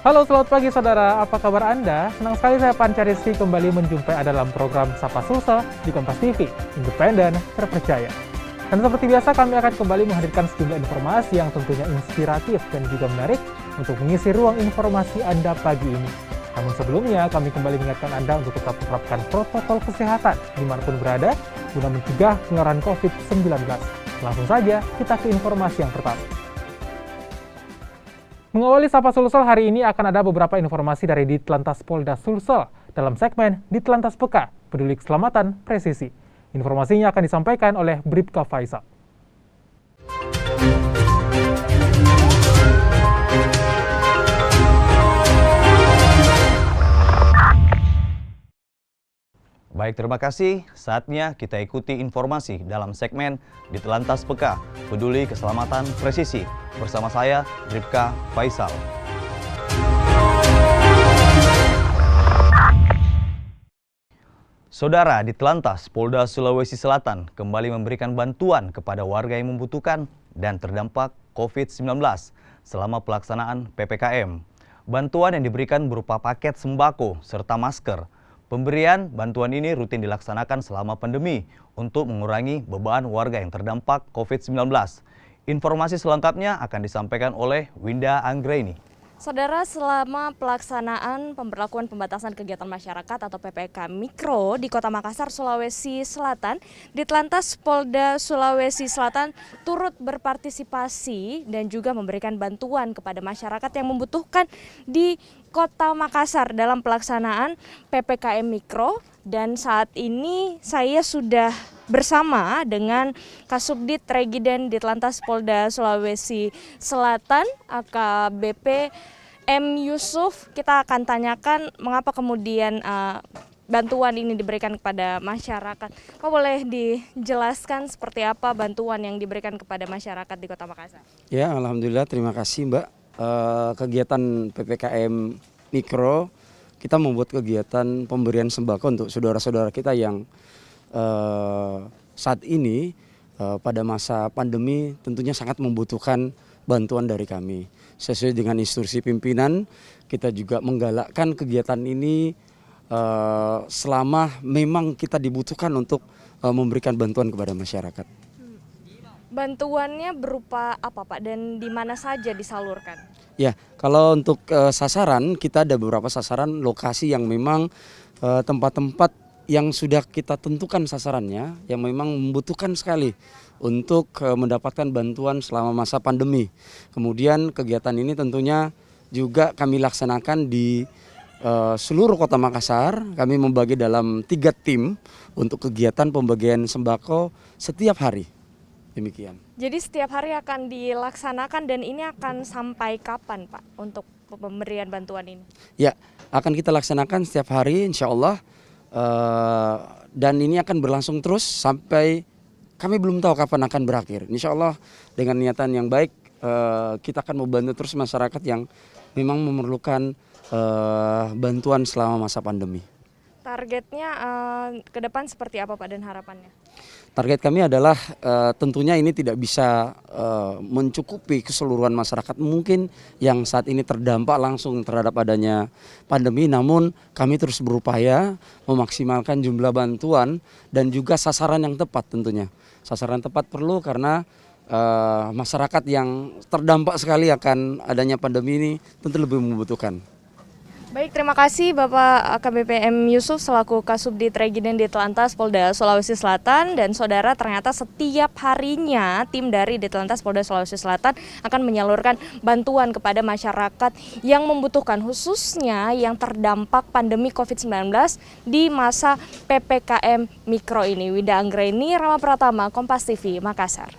Halo, selamat pagi saudara. Apa kabar Anda? Senang sekali saya Panca Rizky kembali menjumpai Anda dalam program Sapa Sulsel di Kompas TV, independen, terpercaya. Dan seperti biasa kami akan kembali menghadirkan sejumlah informasi yang tentunya inspiratif dan juga menarik untuk mengisi ruang informasi Anda pagi ini. Namun sebelumnya kami kembali mengingatkan Anda untuk tetap menerapkan protokol kesehatan dimanapun berada guna mencegah penularan COVID-19. Langsung saja kita ke informasi yang pertama. Mengawali Sapa Sulsel hari ini akan ada beberapa informasi dari Ditlantas Polda Sulsel dalam segmen Ditlantas Peka, Peduli Keselamatan Presisi. Informasinya akan disampaikan oleh Bribka Faisal. Baik, terima kasih. Saatnya kita ikuti informasi dalam segmen Ditlantas Peka, Peduli Keselamatan Presisi. Bersama saya, Bribka Faisal. Saudara, Ditlantas Polda Sulawesi Selatan kembali memberikan bantuan kepada warga yang membutuhkan dan terdampak COVID-19 selama pelaksanaan PPKM. Bantuan yang diberikan berupa paket sembako serta masker. Pemberian bantuan ini rutin dilaksanakan selama pandemi untuk mengurangi beban warga yang terdampak COVID-19. Informasi selengkapnya akan disampaikan oleh Winda Anggraini. Saudara, selama pelaksanaan pemberlakuan pembatasan kegiatan masyarakat atau PPK Mikro di Kota Makassar, Sulawesi Selatan, Ditlantas Polda Sulawesi Selatan turut berpartisipasi dan juga memberikan bantuan kepada masyarakat yang membutuhkan di Kota Makassar dalam pelaksanaan PPKM Mikro. Dan saat ini saya sudah bersama dengan Kasubdit Regiden Ditlantas Polda Sulawesi Selatan AKBP M. Yusuf. Kita akan tanyakan mengapa kemudian bantuan ini diberikan kepada masyarakat. Kok boleh dijelaskan seperti apa bantuan yang diberikan kepada masyarakat di Kota Makassar? Ya, alhamdulillah, terima kasih Mbak. Kegiatan PPKM Mikro, kita membuat kegiatan pemberian sembako untuk saudara-saudara kita yang saat ini pada masa pandemi tentunya sangat membutuhkan bantuan dari kami. Sesuai dengan instruksi pimpinan, kita juga menggalakkan kegiatan ini selama memang kita dibutuhkan untuk memberikan bantuan kepada masyarakat. Bantuannya berupa apa Pak dan di mana saja disalurkan? Ya, kalau untuk sasaran, kita ada beberapa sasaran lokasi yang memang tempat-tempat yang sudah kita tentukan sasarannya, yang memang membutuhkan sekali untuk mendapatkan bantuan selama masa pandemi. Kemudian kegiatan ini tentunya juga kami laksanakan di seluruh Kota Makassar. Kami membagi dalam 3 tim untuk kegiatan pembagian sembako setiap hari. Demikian. Jadi setiap hari akan dilaksanakan dan ini akan sampai kapan Pak untuk pemberian bantuan ini? Ya, akan kita laksanakan setiap hari insya Allah dan ini akan berlangsung terus sampai kami belum tahu kapan akan berakhir. Insya Allah dengan niatan yang baik kita akan membantu terus masyarakat yang memang memerlukan bantuan selama masa pandemi. Targetnya ke depan seperti apa Pak dan harapannya? Target kami adalah tentunya ini tidak bisa mencukupi keseluruhan masyarakat mungkin yang saat ini terdampak langsung terhadap adanya pandemi, namun kami terus berupaya memaksimalkan jumlah bantuan dan juga sasaran yang tepat tentunya. Sasaran tepat perlu karena masyarakat yang terdampak sekali akan adanya pandemi ini tentu lebih membutuhkan. Baik, terima kasih Bapak AKBP M. Yusuf selaku Kasubdit Regiden Ditlantas Polda Sulawesi Selatan. Dan saudara, ternyata setiap harinya tim dari Ditlantas Polda Sulawesi Selatan akan menyalurkan bantuan kepada masyarakat yang membutuhkan, khususnya yang terdampak pandemi COVID-19 di masa PPKM Mikro ini. Winda Anggraini, Rama Pratama, Kompas TV, Makassar.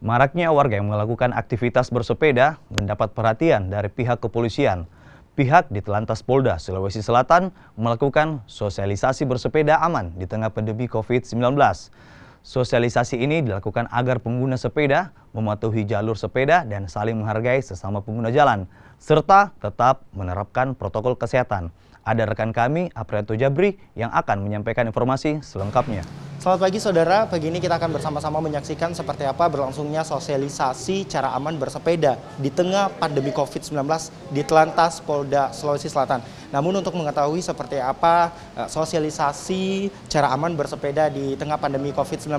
Maraknya warga yang melakukan aktivitas bersepeda mendapat perhatian dari pihak kepolisian. Pihak Ditlantas Polda Sulawesi Selatan melakukan sosialisasi bersepeda aman di tengah pandemi COVID-19. Sosialisasi ini dilakukan agar pengguna sepeda mematuhi jalur sepeda dan saling menghargai sesama pengguna jalan, serta tetap menerapkan protokol kesehatan. Ada rekan kami, Aprianto Jabri, yang akan menyampaikan informasi selengkapnya. Selamat pagi saudara, pagi ini kita akan bersama-sama menyaksikan seperti apa berlangsungnya sosialisasi cara aman bersepeda di tengah pandemi COVID-19 di Telantas Polda Sulawesi Selatan. Namun untuk mengetahui seperti apa sosialisasi cara aman bersepeda di tengah pandemi COVID-19,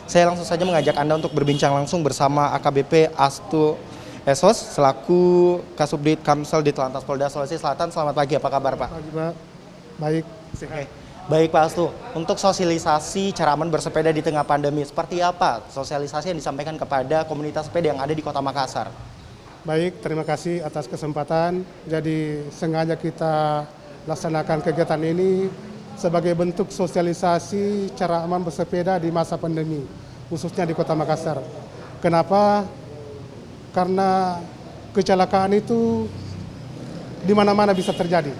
saya langsung saja mengajak Anda untuk berbincang langsung bersama AKBP Astu Esos selaku Kasubdit Kamsel di Telantas Polda Sulawesi Selatan. Selamat pagi, apa kabar Pak? Pagi Pak, baik. Oke. Baik Pak Astu, untuk sosialisasi cara aman bersepeda di tengah pandemi, seperti apa sosialisasi yang disampaikan kepada komunitas sepeda yang ada di Kota Makassar? Baik, terima kasih atas kesempatan. Jadi sengaja kita laksanakan kegiatan ini sebagai bentuk sosialisasi cara aman bersepeda di masa pandemi, khususnya di Kota Makassar. Kenapa? Karena kecelakaan itu di mana-mana bisa terjadi.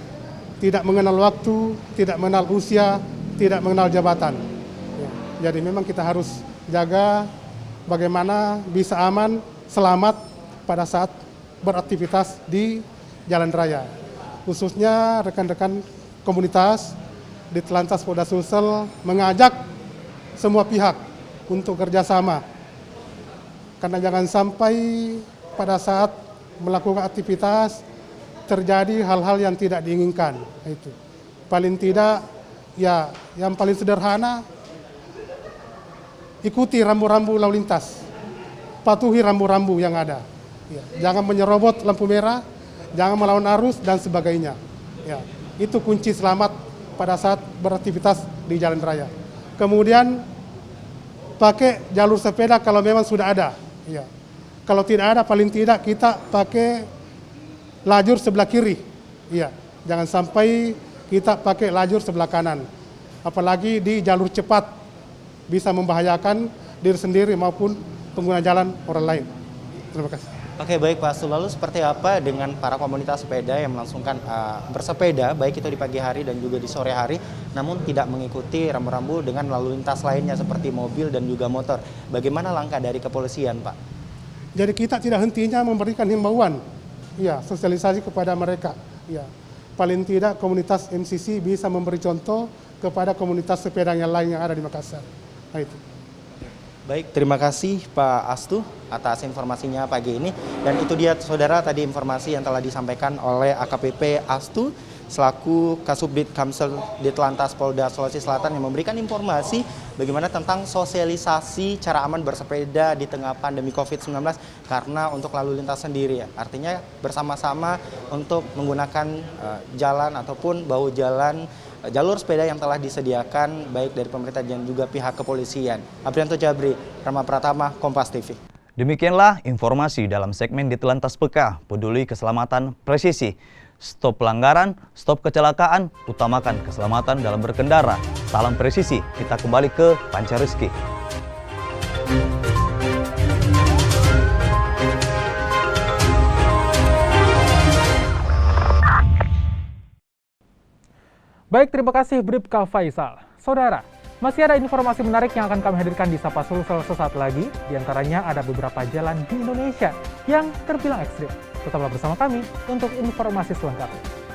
Tidak mengenal waktu, tidak mengenal usia, tidak mengenal jabatan. Jadi memang kita harus jaga bagaimana bisa aman, selamat pada saat beraktivitas di jalan raya. Khususnya rekan-rekan komunitas di Telantas Polda Sulsel mengajak semua pihak untuk kerjasama. Karena jangan sampai pada saat melakukan aktivitas terjadi hal-hal yang tidak diinginkan. Itu paling tidak ya yang paling sederhana, ikuti rambu-rambu lalu lintas, patuhi rambu-rambu yang ada, ya, jangan menyerobot lampu merah, jangan melawan arus dan sebagainya, ya, itu kunci selamat pada saat beraktivitas di jalan raya. Kemudian pakai jalur sepeda kalau memang sudah ada, ya. Kalau tidak ada paling tidak kita pakai lajur sebelah kiri, iya. Jangan sampai kita pakai lajur sebelah kanan. Apalagi di jalur cepat bisa membahayakan diri sendiri maupun pengguna jalan orang lain. Terima kasih. Oke, baik Pak Astu, lalu seperti apa dengan para komunitas sepeda yang melangsungkan bersepeda baik itu di pagi hari dan juga di sore hari, namun tidak mengikuti rambu-rambu dengan lalu lintas lainnya seperti mobil dan juga motor. Bagaimana langkah dari kepolisian, Pak? Jadi kita tidak hentinya memberikan himbauan, ya, sosialisasi kepada mereka. Ya, paling tidak komunitas MCC bisa memberi contoh kepada komunitas sepeda yang lain yang ada di Makassar. Nah, itu. Baik, terima kasih Pak Astu atas informasinya pagi ini. Dan itu dia saudara tadi informasi yang telah disampaikan oleh AKBP Astu selaku Kasubdit Kamsel di Telantas Polda Sulawesi Selatan yang memberikan informasi bagaimana tentang sosialisasi cara aman bersepeda di tengah pandemi COVID-19 karena untuk lalu lintas sendiri ya. Artinya bersama-sama untuk menggunakan jalan ataupun bahu jalan jalur sepeda yang telah disediakan baik dari pemerintah dan juga pihak kepolisian. Aprianto Jabri, Rama Pratama, Kompas TV. Demikianlah informasi dalam segmen di Telantas PK, peduli keselamatan presisi. Stop pelanggaran, stop kecelakaan, utamakan keselamatan dalam berkendara. Salam presisi, kita kembali ke Panca Rizky. Baik, terima kasih Bribka Faisal. Saudara, masih ada informasi menarik yang akan kami hadirkan di Sapa Sulsel sesaat lagi. Di antaranya ada beberapa jalan di Indonesia yang terbilang ekstrim. Tetaplah bersama kami untuk informasi selengkapnya.